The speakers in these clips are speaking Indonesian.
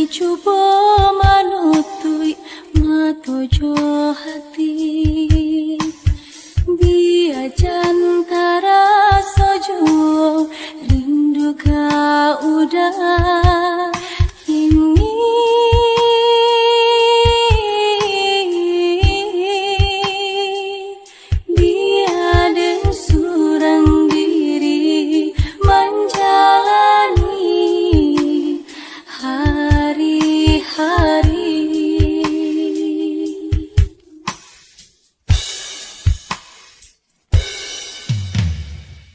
coba manutui matojo hati biajan tarasa jo rindu ka udah ini biada surang diri menjalani hari-hari.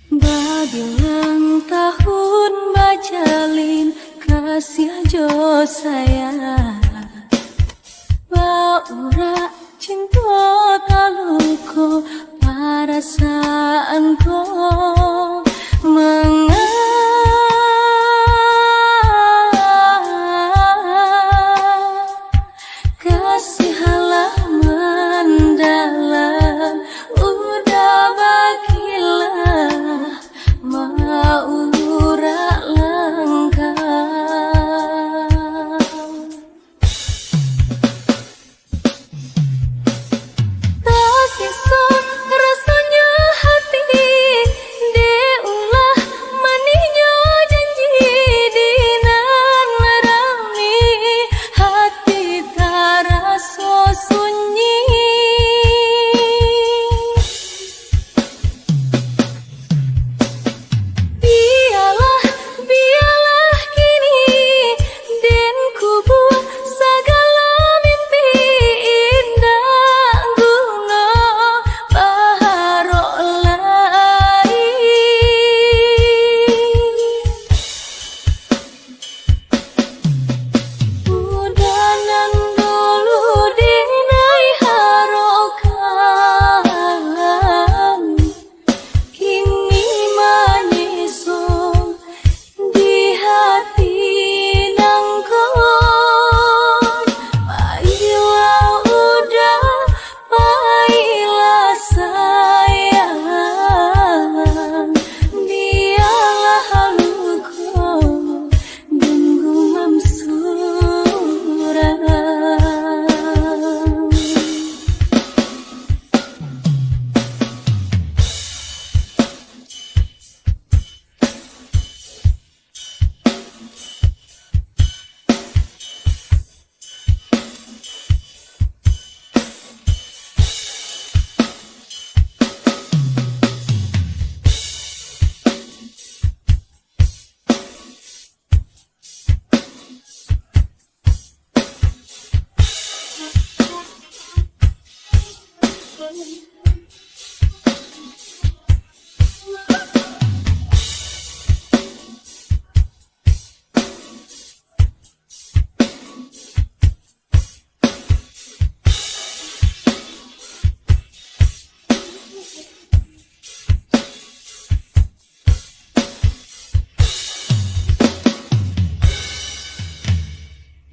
Bagilang tahun bajalin kasih jo saya baura cinta taluko perasaanku kasih halaman dalam udah bagilah mau langkah tak sisa rasanya hati deulah manisnya janji dinan rami hati terasa sunyi biarlah kini dan ku buat segala mimpi indah guna baharok lain udanan dulu dinai harokan kini menyesal di hati nangkon baiklah udah baiklah sayang biarlah haluku dan gumam suram.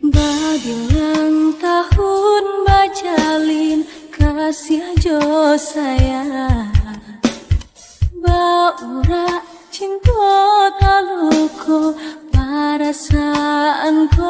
Bagilang tahun bajalin kasih jo saya baura cinta taluko perasaanku